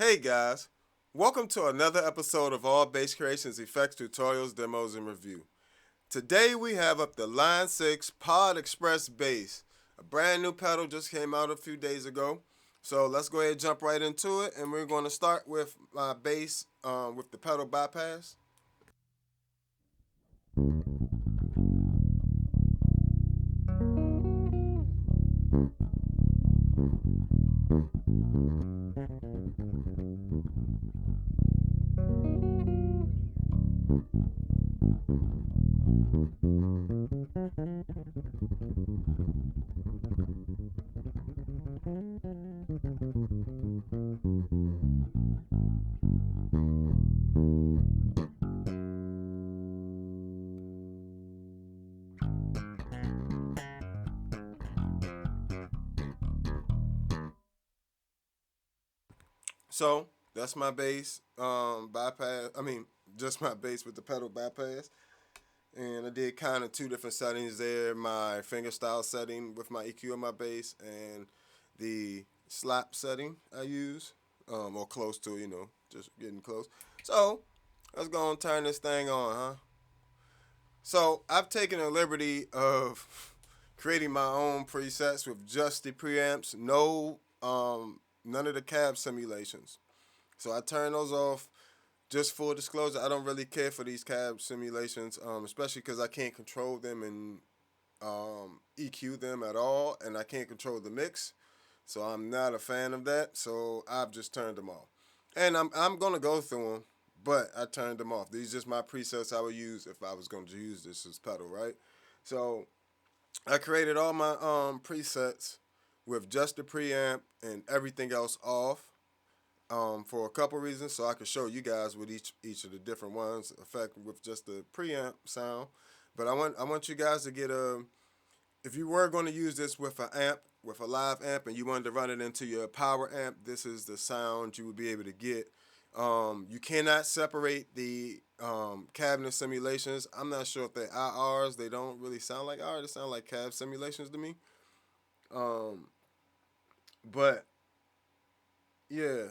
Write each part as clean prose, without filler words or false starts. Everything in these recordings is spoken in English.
Hey guys, welcome to another episode of All Bass Creations Effects Tutorials, Demos, and Review. Today we have up the Line 6 Pod Express Bass. A brand new pedal just came out a few days ago. So let's go ahead and jump right into it, and we're going to start with my bass with the pedal bypass. So that's my bass bypass. Just my bass with the pedal bypass. And I did kind of two different settings there. My fingerstyle setting with my EQ on my bass and the slap setting I use, or close to, just getting close. So let's go and turn this thing on, huh? So I've taken the liberty of creating my own presets with just the preamps, none of the cab simulations. So I turn those off. Just full disclosure, I don't really care for these cab simulations, especially because I can't control them and EQ them at all, and I can't control the mix. So I'm not a fan of that. So I've just turned them off, and I'm gonna go through them, but I turned them off. These are just my presets I would use if I was going to use this as pedal, right? So I created all my presets with just the preamp and everything else off for a couple reasons, so I can show you guys what each of the different ones affect with just the preamp sound. But I want you guys to get a, if you were going to use this with an amp, with a live amp, and you wanted to run it into your power amp, this is the sound you would be able to get. You cannot separate the cabinet simulations. I'm not sure if they're IRs. They don't really sound like IRs. They sound like cab simulations to me. Um, but yeah,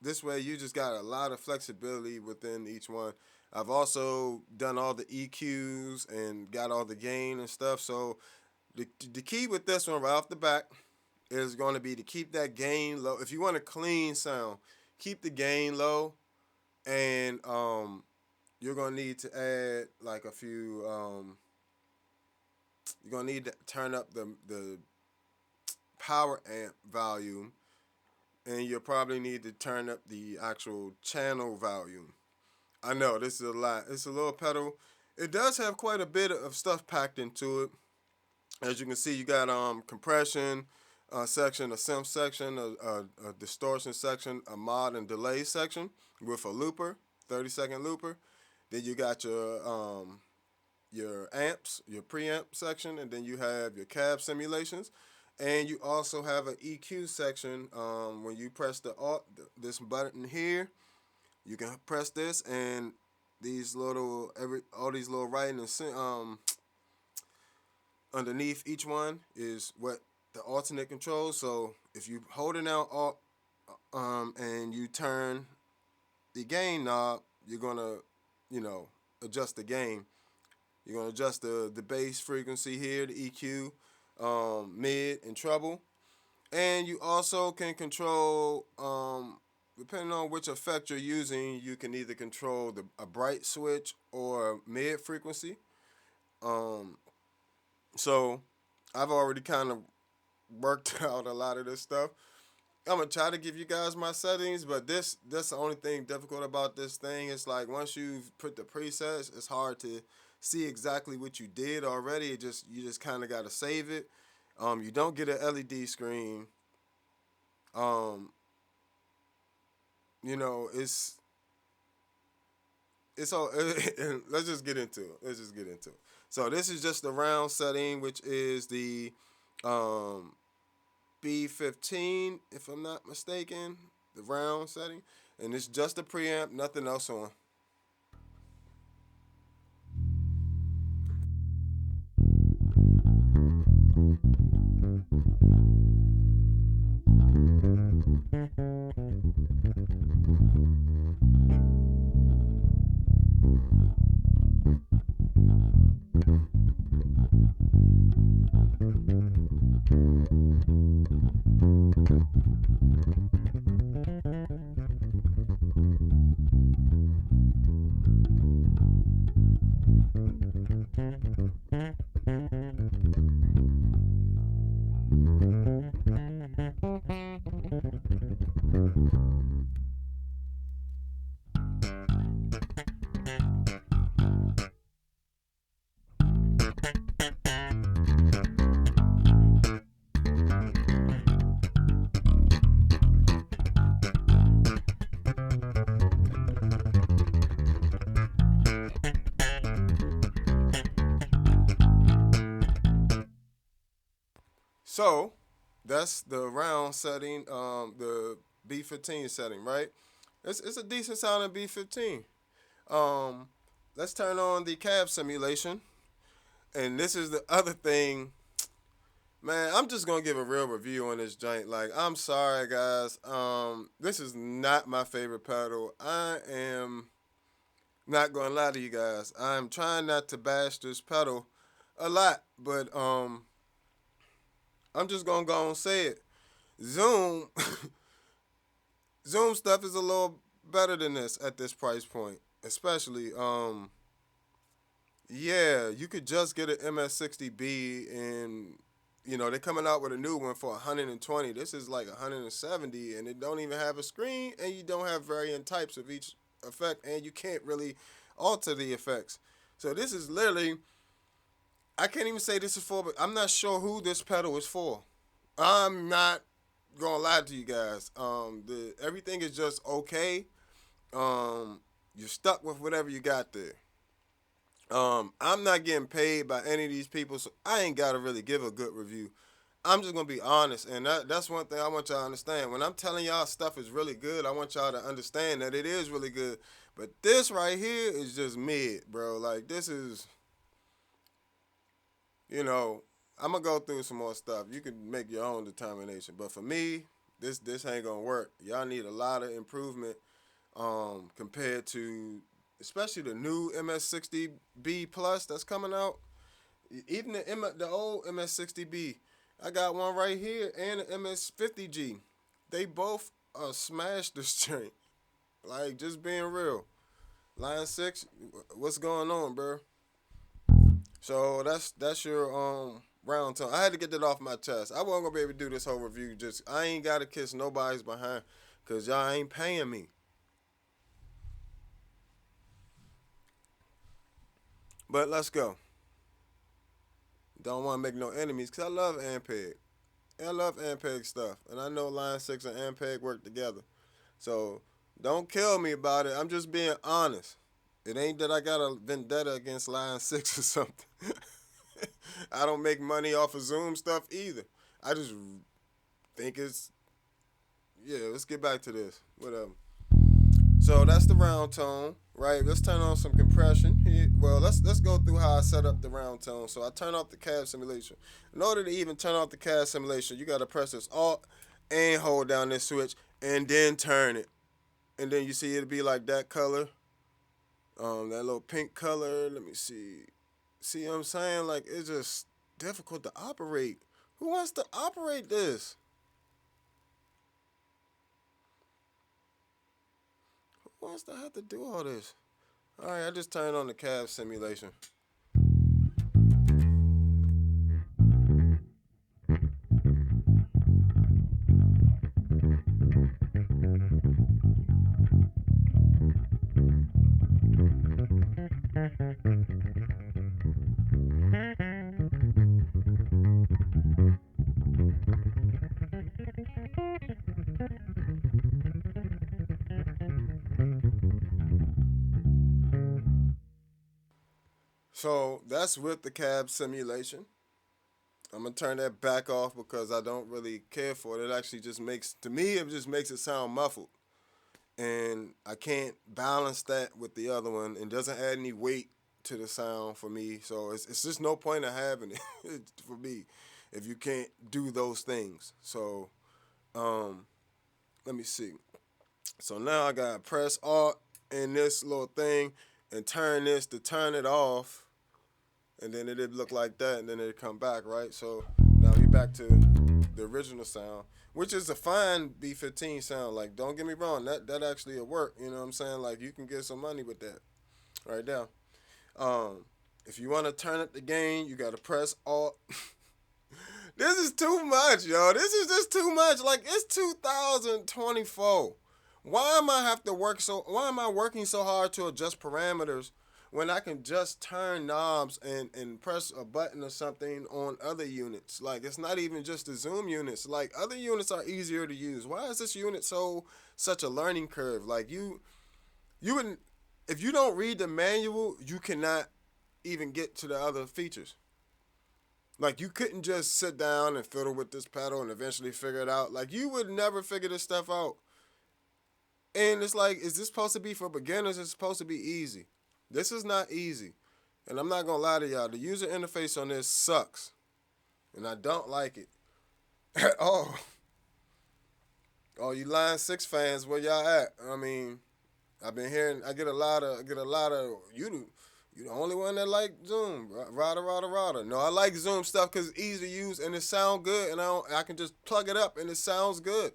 this way you just got a lot of flexibility within each one. I've also done all the EQs and got all the gain and stuff. So the key with this one right off the back is going to be to keep that gain low. If you want a clean sound, keep the gain low, and you're going to need to add like a few. You're going to need to turn up the power amp volume, and you'll probably need to turn up the actual channel volume. I know this is a lot. It's a little pedal. It does have quite a bit of stuff packed into it. As you can see, you got compression section, a synth section, a distortion section, a mod and delay section with a looper, 30-second looper. Then you got your amps, your preamp section, and then you have your cab simulations. And you also have an EQ section. When you press this button here, you can press this, and these little all these little writing and underneath each one is what the alternate controls. So if you hold it down alt and you turn the gain knob, you're gonna adjust the gain. You're gonna adjust the bass frequency here, the EQ, mid and treble, and you also can control depending on which effect you're using, you can either control a bright switch or mid frequency. Um, so I've already kind of worked out a lot of this stuff. I'm gonna try to give you guys my settings, but that's the only thing difficult about this thing. It's like once you've put the presets, it's hard to see exactly what you did already. You just kind of gotta save it. You don't get an LED screen. Um, it's all. Let's just get into it. So this is just the round setting, which is the um, B15, if I'm not mistaken, the round setting, and it's just a preamp, nothing else on. So that's the round setting, the B15 setting, right? It's a decent sounding B15. Um, let's turn on the cab simulation. And this is the other thing, man. I'm just gonna give a real review on this joint. Like, I'm sorry, guys. This is not my favorite pedal. I am not gonna lie to you guys. I'm trying not to bash this pedal a lot, but I'm just gonna go and say it. Zoom, Zoom stuff is a little better than this at this price point, especially. Yeah, you could just get an MS60B, and they're coming out with a new one for 120. This is like 170, and it don't even have a screen, and you don't have varying types of each effect, and you can't really alter the effects. So this is literally, I can't even say this is for, but I'm not sure who this pedal is for. I'm not gonna lie to you guys. The everything is just okay. You're stuck with whatever you got there. I'm not getting paid by any of these people, so I ain't gotta really give a good review. I'm just gonna be honest, and that's one thing I want y'all to understand. When I'm telling y'all stuff is really good, I want y'all to understand that it is really good. But this right here is just mid, bro. Like, this is, you know, I'm gonna go through some more stuff. You can make your own determination. But for me, this ain't gonna work. Y'all need a lot of improvement compared to, especially the new MS60B Plus that's coming out. Even the old MS60B, I got one right here, and the MS50G. They both smashed this joint. Like, just being real. Line 6, what's going on, bro? So that's your round tone. I had to get that off my chest. I wasn't gonna be able to do this whole review. Just, I ain't gotta kiss nobody's behind, cause y'all ain't paying me. But let's go. Don't want to make no enemies, cause I love ampeg. I love ampeg stuff, and I know Line 6 and ampeg work together. So don't kill me about it. I'm just being honest. It ain't that I got a vendetta against Line 6 or something. I don't make money off of Zoom stuff either. I just think it's, yeah, let's get back to this. Whatever. So that's the round tone, right? Let's turn on some compression here. Well, let's go through how I set up the round tone. So I turn off the cab simulation. In order to even turn off the cab simulation, you gotta press this Alt and hold down this switch and then turn it. And then you see it'll be like that color. That little pink color. Let me see. See what I'm saying? Like, it's just difficult to operate. Who wants to operate this? Who wants to have to do all this? All right, I just turned on the cab simulation. So that's with the cab simulation. I'm gonna turn that back off because I don't really care for it. It actually just makes, to me, it just makes it sound muffled. And I can't balance that with the other one. It doesn't add any weight to the sound for me. So it's just no point of having it for me if you can't do those things. So let me see. So now I gotta press Alt in this little thing and turn this to turn it off. And then it'd look like that, and then it'd come back, right? So now we back to the original sound, which is a fine B15 sound. Like, don't get me wrong, that actually will work. You know what I'm saying? Like, you can get some money with that right now. Um, if you want to turn up the gain, you got to press Alt. This is too much, yo. This is just too much. Like, it's 2024. Why am I have to work so? Why am I working so hard to adjust parameters when I can just turn knobs and press a button or something on other units? Like, it's not even just the Zoom units. Like, other units are easier to use. Why is this unit such a learning curve? Like, you would, if you don't read the manual, you cannot even get to the other features. Like, you couldn't just sit down and fiddle with this pedal and eventually figure it out. Like, you would never figure this stuff out. And it's like, is this supposed to be for beginners? It's supposed to be easy. This is not easy. And I'm not going to lie to y'all. The user interface on this sucks. And I don't like it at all. Oh, you Line 6 fans, where y'all at? I mean, I've been hearing, I get a lot of, you the only one that like Zoom. Rada, rada, rada. No, I like Zoom stuff because it's easy to use and it sounds good. And I can just plug it up and it sounds good.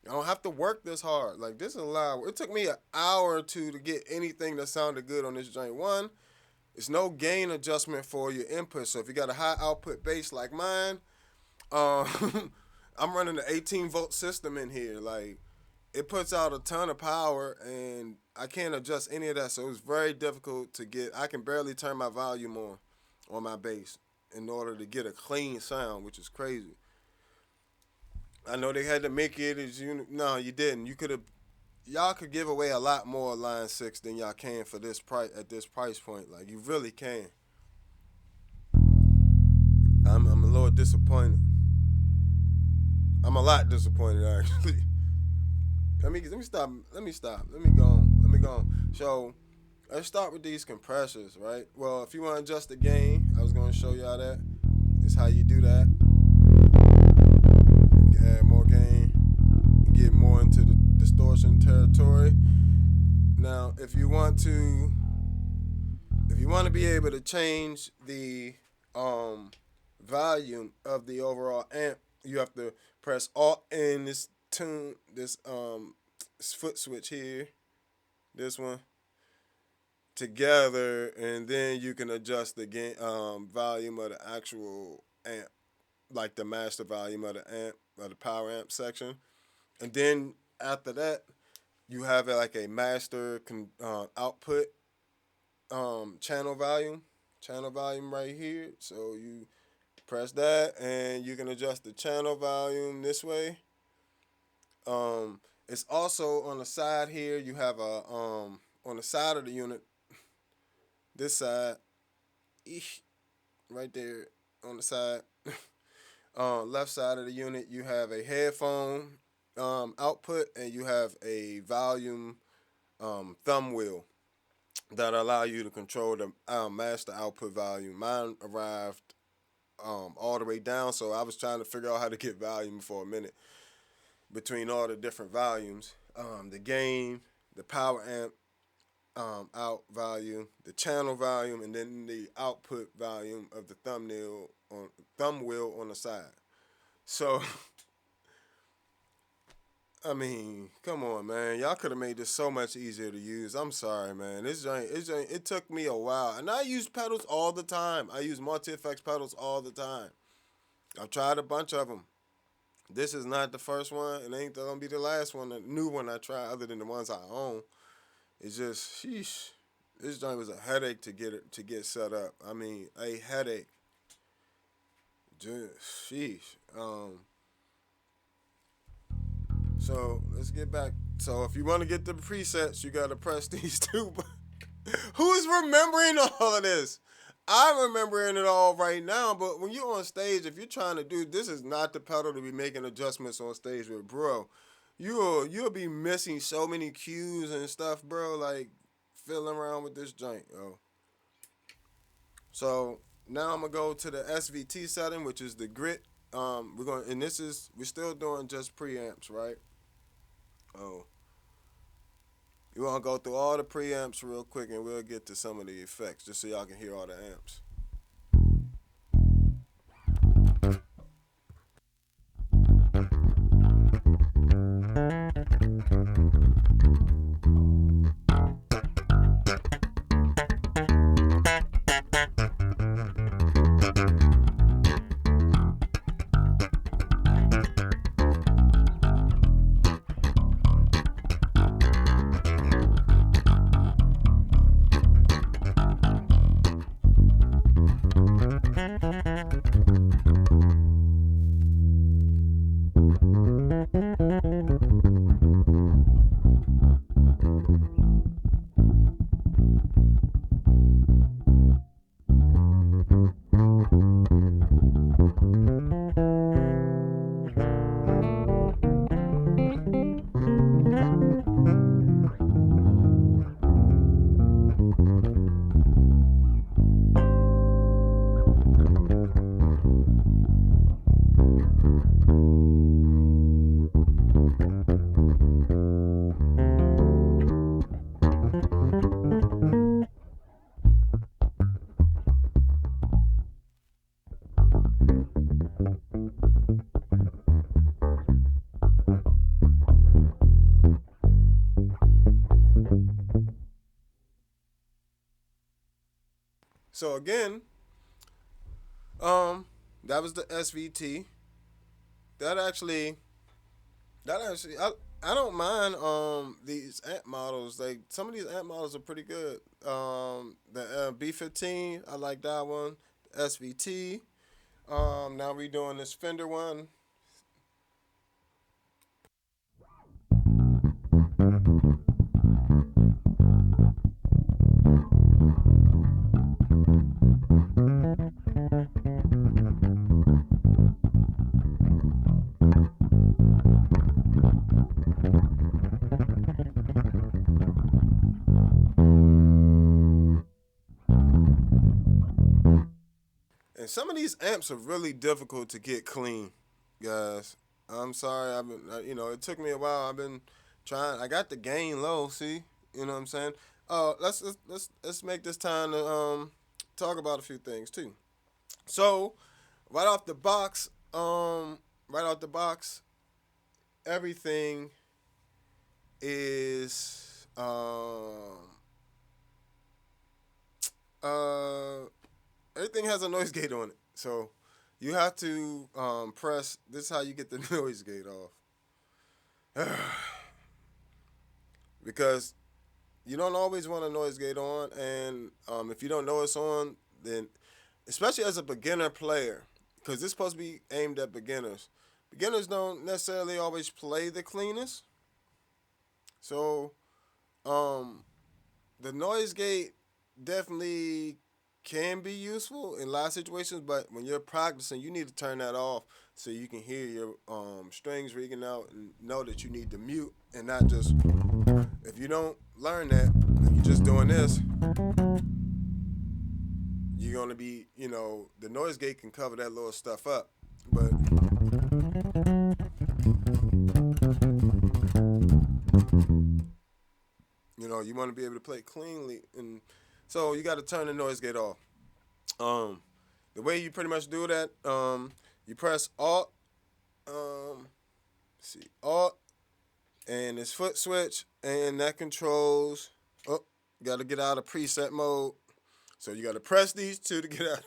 I don't have to work this hard. Like, this is a lot. It took me an hour or two to get anything that sounded good on this joint. One, it's no gain adjustment for your input. So if you got a high output bass like mine, I'm running an 18-volt system in here. Like, it puts out a ton of power, and I can't adjust any of that. So it's very difficult to get. I can barely turn my volume on my bass in order to get a clean sound, which is crazy. I know they had to make it as you. No, you didn't. You could have. Y'all could give away a lot more Line 6 than y'all can for this price at this price point. Like, you really can. I'm a little disappointed. I'm a lot disappointed actually. Let me stop. Let me go on. Let me go on. So let's start with these compressors, right? Well, if you want to adjust the gain, I was going to show y'all that. It's how you do that. You can add more gain, get more into the distortion territory. Now, if you want to be able to change the volume of the overall amp, you have to press Alt and this foot switch here, this one together, and then you can adjust the gain volume of the actual amp, like the master volume of the amp or the power amp section, and then after that you have like a master output channel volume right here. So you press that and you can adjust the channel volume this way. It's also on the side here. You have a on the side of the unit, this side, right there on the side, left side of the unit, you have a headphone output, and you have a volume thumb wheel that allow you to control the master output volume. Mine arrived all the way down, so I was trying to figure out how to get volume for a minute between all the different volumes, the gain, the power amp out volume, the channel volume, and then the output volume of the thumb wheel on the side. So, I mean, come on, man. Y'all could have made this so much easier to use. I'm sorry, man. It took me a while. And I use pedals all the time. I use multi-effects pedals all the time. I've tried a bunch of them. This is not the first one. It ain't going to be the last one, the new one I try, other than the ones I own. It's just, sheesh. This joint was a headache to get set up. I mean, a headache. Just, sheesh. So let's get back. So if you want to get the presets, you got to press these two. Who's remembering all of this? I'm remembering it all right now, but when you're on stage, if you're trying to do, this is not the pedal to be making adjustments on stage with, bro. You'll be missing so many cues and stuff, bro. Like, fiddling around with this joint, yo. So now I'm gonna go to the SVT setting, which is the grit. We're still doing just preamps, right? Oh, you want to go through all the preamps real quick, and we'll get to some of the effects, just so y'all can hear all the amps. So again, um, that was the SVT. That actually, I don't mind these amp models. Like some of these amp models are pretty good. The B15, I like that one. The SVT. Now we doing this Fender one. And some of these amps are really difficult to get clean, guys. I'm sorry. I've been, it took me a while. I've been trying. I got the gain low. See, you know what I'm saying? Let's make this time to talk about a few things too. So, right off the box, right off the box, everything is uh everything has a noise gate on it. So you have to press. This is how you get the noise gate off, because you don't always want a noise gate on, and if you don't know it's on, then especially as a beginner player, because this is supposed to be aimed at beginners. Beginners don't necessarily always play the cleanest, so um, the noise gate definitely can be useful in a lot of situations, but when you're practicing, you need to turn that off so you can hear your strings ringing out and know that you need to mute and not just. If you don't learn that and you're just doing this, you're gonna be, the noise gate can cover that little stuff up, but you want to be able to play cleanly, and so you got to turn the noise gate off. Um, the way you pretty much do that, you press Alt, see Alt, and this foot switch, and that controls. Oh, got to get out of preset mode. So you got to press these two to get out.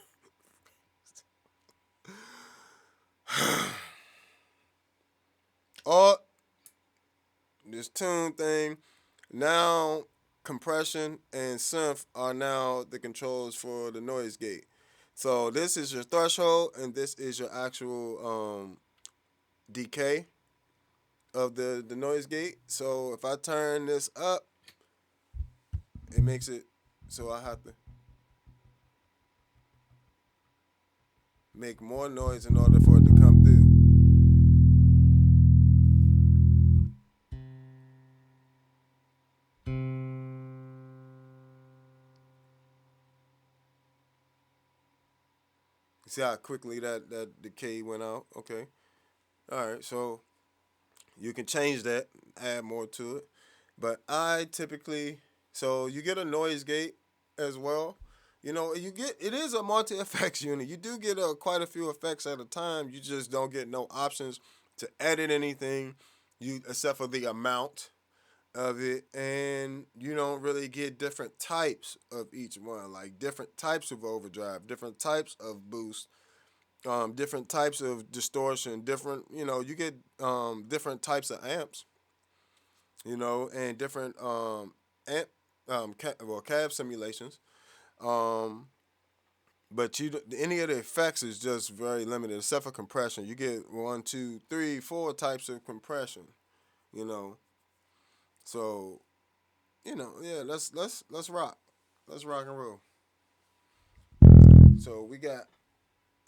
Alt, this tune thing. Now compression and synth are now the controls for the noise gate. So this is your threshold, and this is your actual decay of the noise gate. So if I turn this up, it makes it so I have to make more noise in order for it to come through. See how quickly that decay went out? Okay. All right. So you can change that, add more to it. But I typically, so you get a noise gate as well. You get, it is a multi effects unit. You do get quite a few effects at a time. You just don't get no options to edit anything, except for the amount of it, and you don't really get different types of each one, like different types of overdrive, different types of boost, different types of distortion, different, you get different types of amps, and different amp, cab simulations. Um, But any of the effects is just very limited, except for compression. You get one, two, three, four types of compression. You know, so yeah. Let's rock. Let's rock and roll. So we got.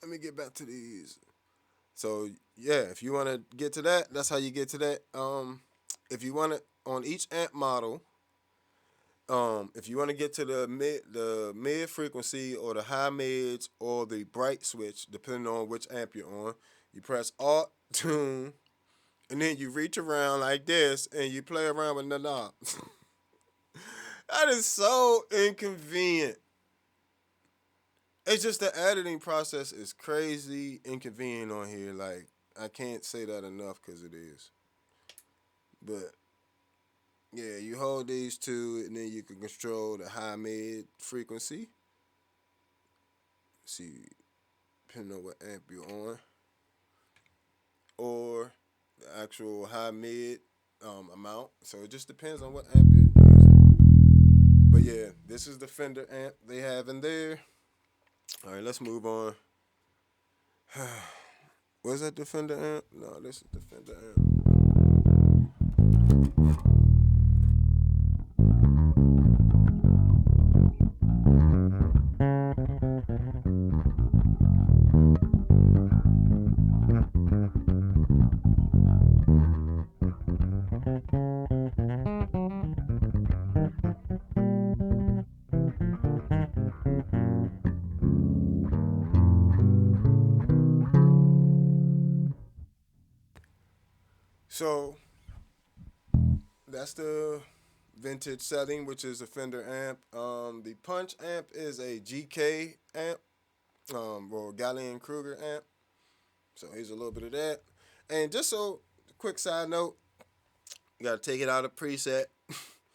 Let me get back to these. So yeah, if you want to get to that, that's how you get to that. If you want to on each amp model, if you want to get to the mid frequency or the high mids or the bright switch, depending on which amp you're on, you press Alt Tune, and then you reach around like this and you play around with the knobs. That is so inconvenient. It's just the editing process is crazy inconvenient on here. Like I can't say that enough because it is. But yeah, you hold these two, and then you can control the high mid frequency. See, depending on what amp you're on, or the actual high mid amount. So it just depends on what amp you're using. But yeah, this is the Fender amp they have in there. All right, let's move on. Was that the Fender amp? No, this is the Fender amp. So that's the vintage setting, which is a Fender amp. The Punch amp is a GK amp, or Gallion Kruger amp. So here's a little bit of that. And just so, quick side note, you gotta take it out of preset.